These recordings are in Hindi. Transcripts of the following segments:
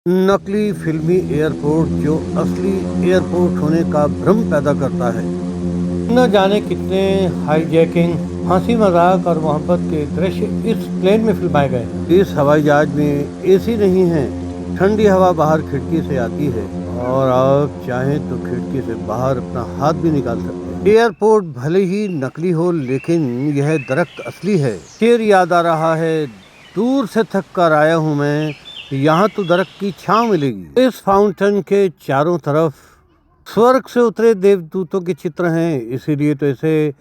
नकली फिल्मी एयरपोर्ट जो असली एयरपोर्ट होने का भ्रम पैदा करता है। न जाने कितने हाईजैकिंग, हंसी मजाक और मोहब्बत के दृश्य इस प्लेन में फिल्माए गए। इस हवाई जहाज में एसी नहीं है, ठंडी हवा बाहर खिड़की से आती है और आप चाहें तो खिड़की से बाहर अपना हाथ भी निकाल सकते हैं। एयरपोर्ट भले ही नकली हो, लेकिन यह दरख्त असली है। शेर याद आ रहा है, दूर से थक कर आया हूँ मैं, यहाँ तो दरख्त की छांव मिलेगी। इस फाउंटेन के चारों तरफ स्वर्ग से उतरे देवदूतों के चित्र हैं, इसीलिए तो इसे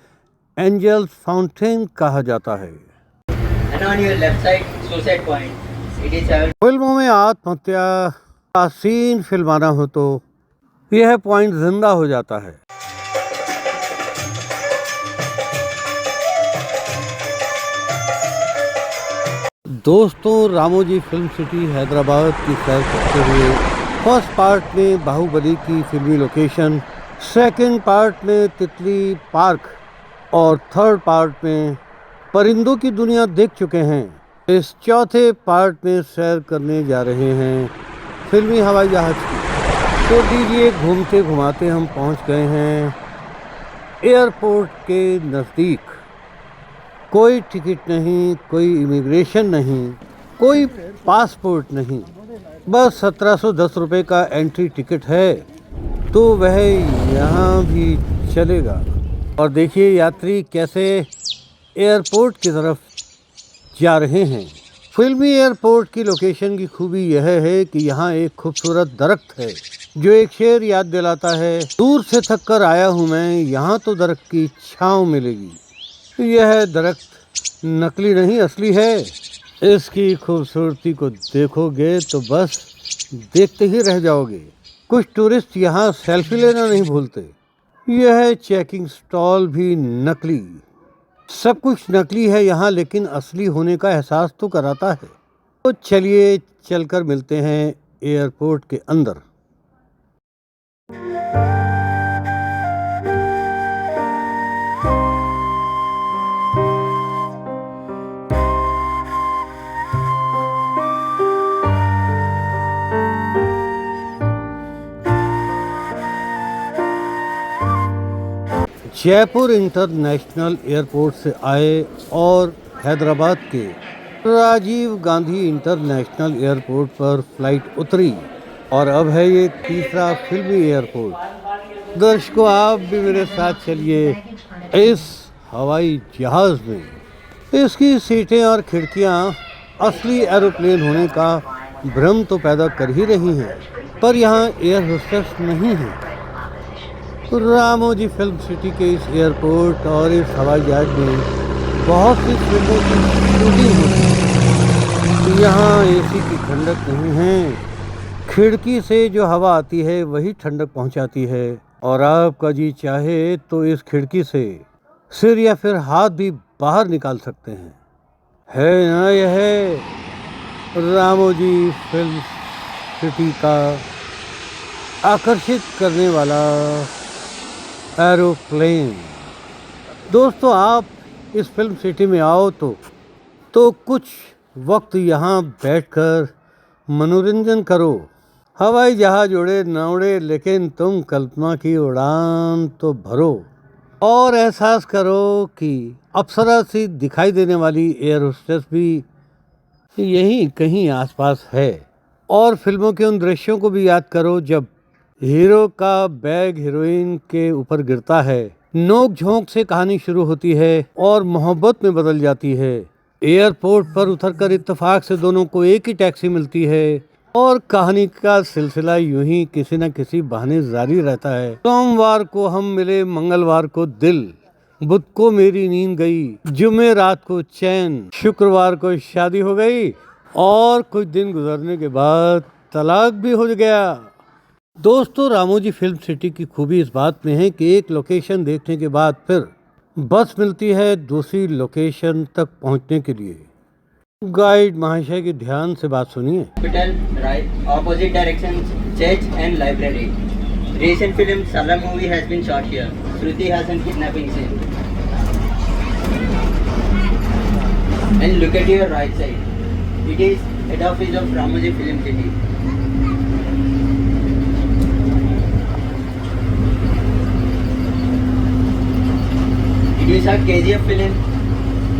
एंजल्स फाउंटेन कहा जाता है। And on your left side, Suicide Point. It is a फिल्मों में आत्महत्या का सीन फिल्माना हो तो यह पॉइंट जिंदा हो जाता है। दोस्तों, रामोजी फिल्म सिटी हैदराबाद की सैर करते हुए फर्स्ट पार्ट में बाहुबली की फिल्मी लोकेशन, सेकंड पार्ट में तितली पार्क और थर्ड पार्ट में परिंदों की दुनिया देख चुके हैं। इस चौथे पार्ट में सैर करने जा रहे हैं फिल्मी हवाई जहाज की। तो दीजिए, घूमते घुमाते हम पहुंच गए हैं एयरपोर्ट के नज़दीक। कोई टिकट नहीं, कोई इमिग्रेशन नहीं, कोई पासपोर्ट नहीं, बस 1710 रुपये का एंट्री टिकट है, तो वह यहाँ भी चलेगा। और देखिए यात्री कैसे एयरपोर्ट की तरफ जा रहे हैं। फिल्मी एयरपोर्ट की लोकेशन की खूबी यह है कि यहाँ एक खूबसूरत दरख्त है जो एक शेर याद दिलाता है, दूर से थक कर आया हूँ मैं, यहाँ तो दरख्त की छाँव मिलेगी। यह दरख्त नकली नहीं, असली है। इसकी खूबसूरती को देखोगे तो बस देखते ही रह जाओगे। कुछ टूरिस्ट यहाँ सेल्फी लेना नहीं भूलते। यह चेकिंग स्टॉल भी नकली, सब कुछ नकली है यहाँ, लेकिन असली होने का एहसास तो कराता है। तो चलिए चलकर मिलते हैं एयरपोर्ट के अंदर। जयपुर इंटरनेशनल एयरपोर्ट से आए और हैदराबाद के राजीव गांधी इंटरनेशनल एयरपोर्ट पर फ्लाइट उतरी और अब है ये तीसरा फिल्मी एयरपोर्ट। दर्शकों, आप भी मेरे साथ चलिए इस हवाई जहाज में। इसकी सीटें और खिड़कियां असली एरोप्लेन होने का भ्रम तो पैदा कर ही रही हैं, पर यहाँ एयर होस्टेस नहीं है। रामोजी फिल्म सिटी के इस एयरपोर्ट और इस हवाई जहाज में बहुत सी फिल्मों की शूटिंग होती है। यहाँ एसी की ठंडक नहीं है, खिड़की से जो हवा आती है वही ठंडक पहुँचाती है। और आपका जी चाहे तो इस खिड़की से सिर या फिर हाथ भी बाहर निकाल सकते हैं। है ना यह रामोजी फिल्म सिटी का आकर्षित करने वाला एरोप्लेन। दोस्तों, आप इस फिल्म सिटी में आओ तो कुछ वक्त यहाँ बैठकर मनोरंजन करो। हवाई जहाज उड़े न उड़े, लेकिन तुम कल्पना की उड़ान तो भरो और एहसास करो कि अप्सरा सी दिखाई देने वाली एयर होस्टेस भी यहीं कहीं आसपास है। और फिल्मों के उन दृश्यों को भी याद करो जब हीरो का बैग हीरोइन के ऊपर गिरता है, नोक झोंक से कहानी शुरू होती है और मोहब्बत में बदल जाती है। एयरपोर्ट पर उतरकर इत्तेफाक से दोनों को एक ही टैक्सी मिलती है और कहानी का सिलसिला यूं ही किसी न किसी बहाने जारी रहता है। सोमवार को हम मिले, मंगलवार को दिल, बुध को मेरी नींद गई, जुमे रात को चैन, शुक्रवार को शादी हो गई और कुछ दिन गुजरने के बाद तलाक भी हो गया। दोस्तों, रामोजी फिल्म सिटी की खूबी इस बात में है कि एक लोकेशन देखने के बाद फिर बस मिलती है दूसरी लोकेशन तक पहुंचने के लिए। गाइड महाशय की ध्यान से बात सुनिए। hospital, right, opposite direction, church and library. Recent film Salar movie has been shot here. Shruti Hassan kidnapping scene. And look at your right side. It is head office of Ramoji Film City. KGF film,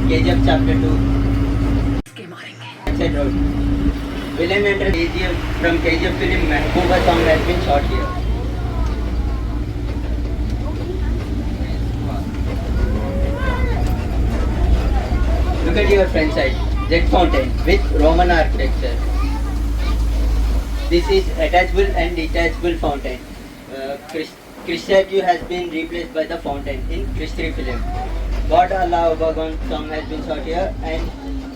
KGF Chapter 2. Sunset Road. Villain enter KGF from KGF film Mehbooba song has been shot here. Look at your front side, jet fountain with Roman architecture. This is attachable and detachable fountain. Chris statue has been replaced by the fountain in Chris 3 film. God Allah Obagon song has been shot here and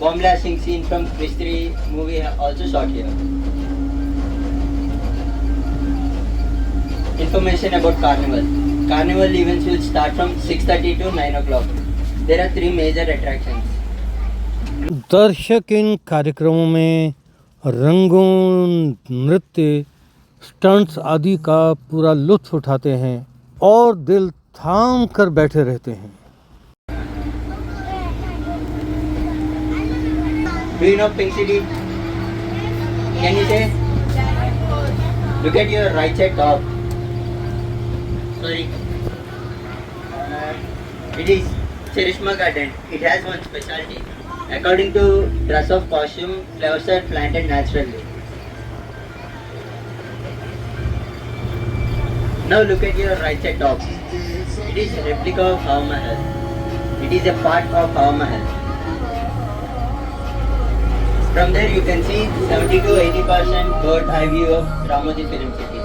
bomb blasting scene from Chris 3 movie also shot here. Information about Carnival. Carnival events will start from 6:30 to 9 o'clock. There are 3 major attractions. दर्शक इन कार्यक्रमों में रंगों, नृत्य, स्टंट्स आदि का पूरा लुत्फ उठाते हैं और दिल थाम कर बैठे रहते हैं। Do you know Pink City? Can you say? Look at your right side top. Sorry. It is Cherishma Garden. It has one specialty. According to dress of costume, flowers are planted naturally. Now look at your right side top. It is a replica of Hawa Mahal. It is a part of Hawa Mahal. From there you can see 70 to 80% bird eye view of Ramoji Film City.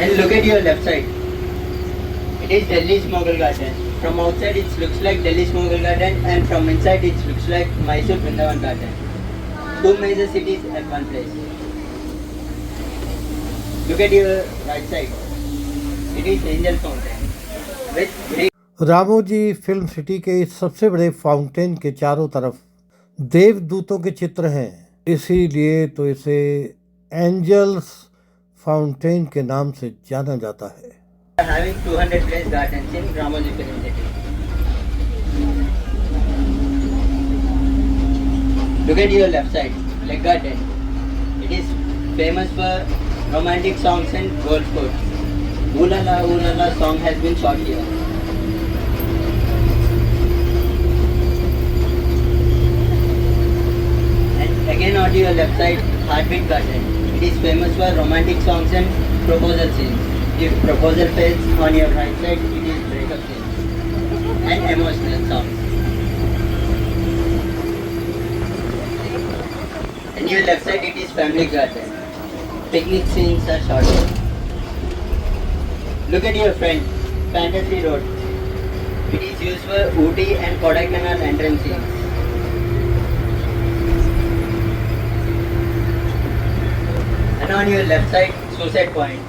And look at your left side. It is Delhi's Mughal Garden. From outside it looks like Delhi's Mughal Garden and from inside it looks like Mysore Vrindavan Garden. 2 major cities at one place. Look at your right side. It is Angel Fountain with Greek. Ramoji film city के इस सबसे बड़े फाउंटेन के चारों तरफ देवदूतों के चित्र हैं, इसीलिए तो इसे एंजल्स फाउंटेन के नाम से जाना जाता है। Having 200 place gardens in Ramoji Film City. Look at your left side, Leg Garden. It is famous for romantic songs and golf course. Ooh La La song has been shot here. And again on your left side, Heartbeat Garden. It is famous for romantic songs and proposal scenes. If proposal fails on your right side, it is breakup scenes and emotional songs. And your left side, it is Family Garden. Picnic scenes are shot here. Look at your front, Fantasy Road. It is used for Ooty and Kodaikanal entrance scenes. And on your left side, Suicide Point.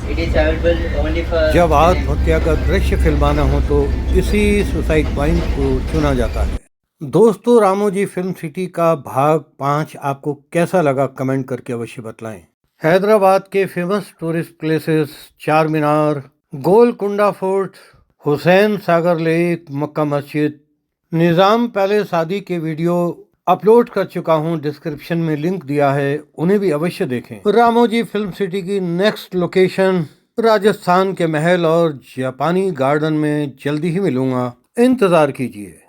It is available only for. जब आत्महत्या का दृश्य फिल्माना हो तो इसी सुसाइड पॉइंट को चुना जाता है। दोस्तों, रामोजी फिल्म सिटी का भाग 5 आपको कैसा लगा कमेंट करके अवश्य बतलाएं। हैदराबाद के फेमस टूरिस्ट प्लेसेस चार मीनार, गोलकुंडा फोर्ट, हुसैन सागर लेक, मक्का मस्जिद, निज़ाम पैलेस आदि के वीडियो अपलोड कर चुका हूं, डिस्क्रिप्शन में लिंक दिया है, उन्हें भी अवश्य देखें। रामोजी फिल्म सिटी की नेक्स्ट लोकेशन राजस्थान के महल और जापानी गार्डन में जल्दी ही मिलूंगा, इंतज़ार कीजिए।